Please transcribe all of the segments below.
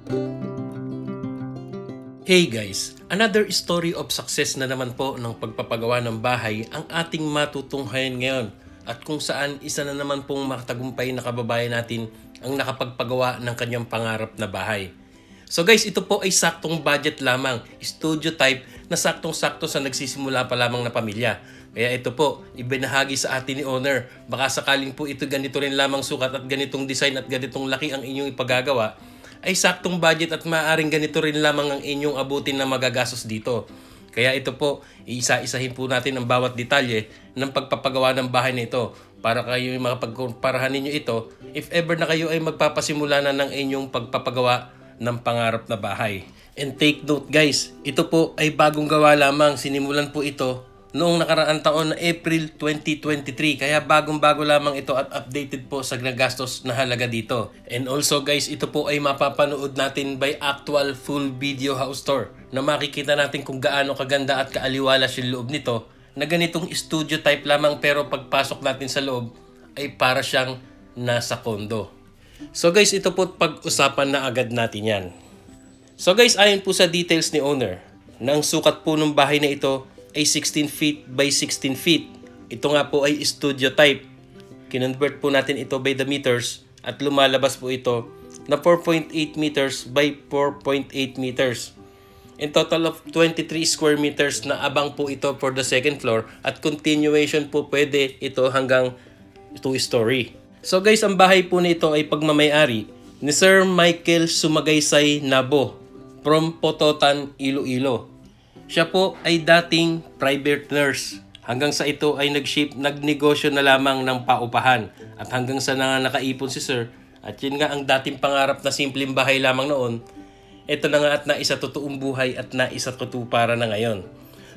Hey guys, another story of success na naman po ng pagpapagawa ng bahay ang ating matutunghayan ngayon at kung saan isa na naman pong makatagumpay na kababayan natin ang nakapagpagawa ng kanyang pangarap na bahay. So guys, ito po ay saktong budget lamang, studio type na saktong-sakto sa nagsisimula pa lamang na pamilya. Kaya ito po, ibinahagi sa atin ni owner. Baka sakaling po ito ganito rin lamang sukat at ganitong design at ganitong laki ang inyong ipagagawa, ay saktong budget at maaaring ganito rin lamang ang inyong abutin na magagastos dito. Kaya ito po, iisa-isahin po natin ang bawat detalye ng pagpapagawa ng bahay na ito para kayo makapagkumparahan ninyo ito if ever na kayo ay magpapasimula na ng inyong pagpapagawa ng pangarap na bahay. And take note guys, ito po ay bagong gawa lamang, sinimulan po ito noong nakaraang taon na April 2023. Kaya bagong-bago lamang ito at updated po sa nagastos na halaga dito. And also guys, ito po ay mapapanood natin by actual full video house tour na makikita natin kung gaano kaganda at kaaliwalas yung loob nito na ganitong studio type lamang pero pagpasok natin sa loob ay para siyang nasa kondo. So guys, ito po pag-usapan na agad natin yan. So guys, ayon po sa details ni owner, na ang sukat po ng bahay na ito ay 16 feet by 16 feet. Ito nga po ay studio type. Kinonvert po natin ito by the meters at lumalabas po ito na 4.8 meters by 4.8 meters. In total of 23 square meters na abang po ito for the second floor at continuation po pwede ito hanggang 2-story. So guys, ang bahay po nito ay pagmamayari ni Sir Michael Sumagaysay Nabo from Pototan, Iloilo. Siya po ay dating private nurse. Hanggang sa ito ay nagnegosyo na lamang ng paupahan. At hanggang sa nakaipon si Sir, at yun nga ang dating pangarap na simpleng bahay lamang noon, ito na nga at naisa totoong buhay at naisa katuparan na ngayon.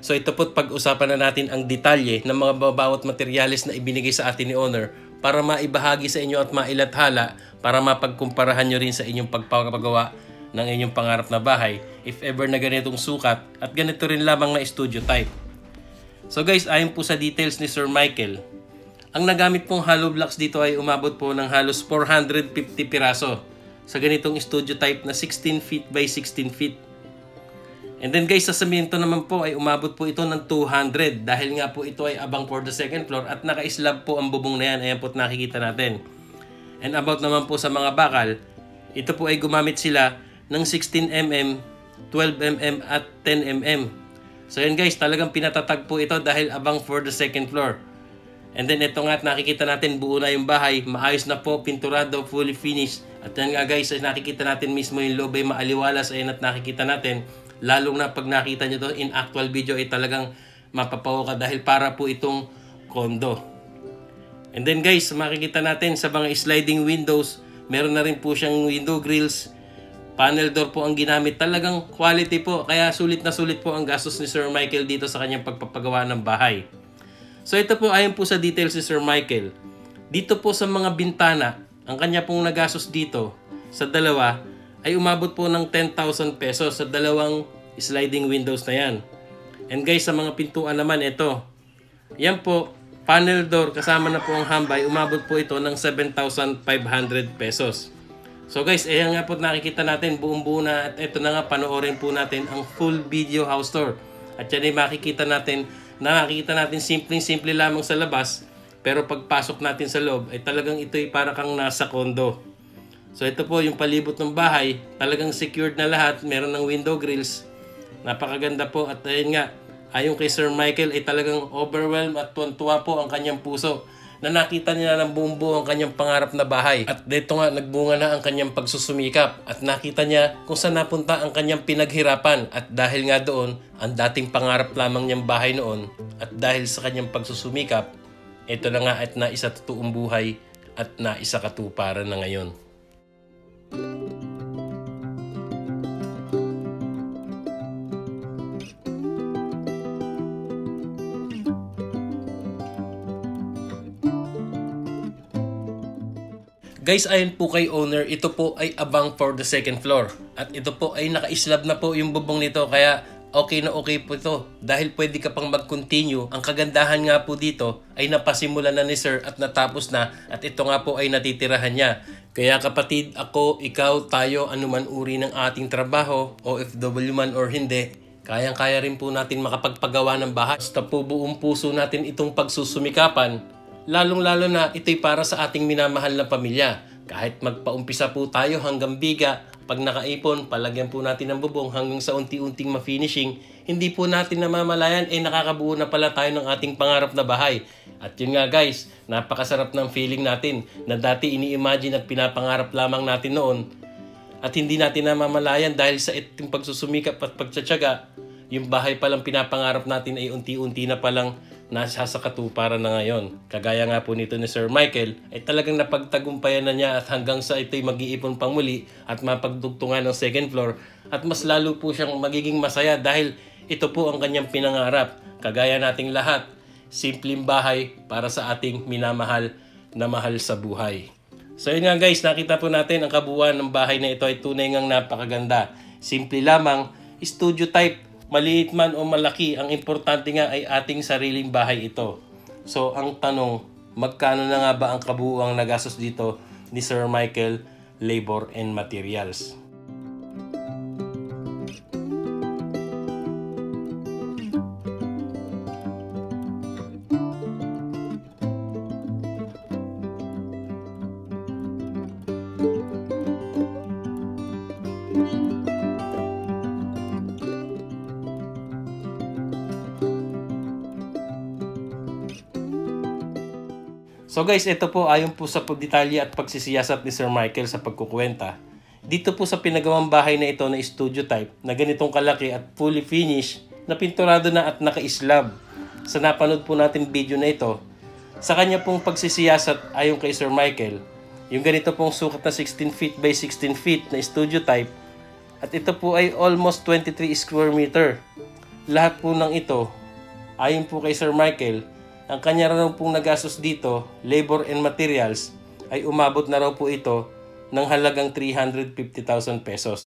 So ito po't pag-usapan na natin ang detalye ng mga bawat materyales na ibinigay sa atin ni owner para maibahagi sa inyo at mailathala para mapagkumparahan nyo rin sa inyong pagpapagawa ng inyong pangarap na bahay if ever na ganitong sukat at ganito rin lamang na studio type. So guys, ayon po sa details ni Sir Michael, ang nagamit pong hollow blocks dito ay umabot po ng halos 450 piraso sa ganitong studio type na 16 feet by 16 feet. And then guys, sa semento naman po ay umabot po ito ng 200 dahil nga po ito ay abang for the second floor at naka-slab po ang bubong na yan. Ayan po nakikita natin. And about naman po sa mga bakal, ito po ay gumamit sila ng 16mm, 12mm at 10mm. So yun guys, talagang pinatatag po ito dahil abang for the second floor. And then ito nga at nakikita natin buo na yung bahay, maayos na po, pinturado, fully finished. At yan nga guys, ay nakikita natin mismo yung loob ay maaliwalas. Ayan at nakikita natin, lalong na pag nakita nyo to in actual video ay talagang mapapaw ka dahil para po itong kondo. And then guys, makikita natin sa mga sliding windows, meron na rin po siyang window grills. Panel door po ang ginamit. Talagang quality po. Kaya sulit na sulit po ang gastos ni Sir Michael dito sa kanyang pagpapagawa ng bahay. So ito po ayon po sa details ni Sir Michael. Dito po sa mga bintana, ang kanya pong nagastos dito sa dalawa ay umabot po ng 10,000 pesos sa dalawang sliding windows na yan. And guys, sa mga pintuan naman ito. Yan po, panel door kasama na po ang hambay, umabot po ito ng 7,500 pesos. So guys, ayan nga po nakikita natin buong-buo na at ito na nga panoorin po natin ang full video house tour. At yan ay makikita natin simpleng-simple lamang sa labas pero pagpasok natin sa loob ay talagang ito ay para kang nasa kondo. So ito po yung palibot ng bahay, talagang secured na lahat, meron ng window grills. Napakaganda po at ayun nga, ayon kay Sir Michael ay talagang overwhelmed at tuwa po ang kanyang puso na nakita niya ng buong-buo ang kanyang pangarap na bahay. At dito nga nagbunga na ang kanyang pagsusumikap at nakita niya kung saan napunta ang kanyang pinaghirapan at dahil nga doon, ang dating pangarap lamang niyang bahay noon at dahil sa kanyang pagsusumikap, ito na nga at naisa totoong buhay at naisa katuparan na ngayon. Guys, ayon po kay owner, ito po ay abang for the second floor. At ito po ay naka-slab na po yung bubong nito kaya okay na okay po ito dahil pwede ka pang mag-continue. Ang kagandahan nga po dito ay napasimula na ni Sir at natapos na at ito nga po ay natitirahan niya. Kaya kapatid, ako, ikaw, tayo, anuman uri ng ating trabaho, OFW man or hindi, kayang-kaya rin po natin makapagpagawa ng bahay. Basta po buong puso natin itong pagsusumikapan, lalong-lalo na ito'y para sa ating minamahal na pamilya. Kahit magpaumpisa po tayo hanggang biga, pag nakaipon, palagyan po natin ng bubong hanggang sa unti-unting ma-finishing, hindi po natin namamalayan nakakabuo na pala tayo ng ating pangarap na bahay. At yun nga guys, napakasarap ng feeling natin na dati ini-imagine at pinapangarap lamang natin noon at hindi natin namamalayan dahil sa iting pagsusumikap at pagtsatsaga, yung bahay palang pinapangarap natin ay unti-unti na palang nasa sa katuparan na ngayon. Kagaya nga po nito ni Sir Michael, ay talagang napagtagumpayan na niya at hanggang sa ito'y mag-iipon pang muli at mapagdugtungan ng second floor at mas lalo po siyang magiging masaya dahil ito po ang kanyang pinangarap. Kagaya nating lahat, simpleng bahay para sa ating minamahal na mahal sa buhay. So yun nga guys, nakita po natin ang kabuuan ng bahay na ito ay tunay ngang napakaganda. Simple lamang, studio type, maliit man o malaki, ang importante nga ay ating sariling bahay ito. So ang tanong, magkano na nga ba ang kabuuang nagastos dito ni Sir Michael, labor and materials? So guys, ito po ayon po sa pagdetalye at pagsisiyasat ni Sir Michael sa pagkukwenta. Dito po sa pinagawang bahay na ito na studio type na ganitong kalaki at fully finished na pinturado na at naka-slab. Sa napanood po natin video na ito, sa kanya pong pagsisiyasat ayon kay Sir Michael, yung ganito pong sukat na 16 feet by 16 feet na studio type at ito po ay almost 23 square meter. Lahat po ng ito, ayon po kay Sir Michael, ang kanya raw pong nagastos dito, labor and materials, ay umabot na raw po ito ng halagang 350,000 pesos.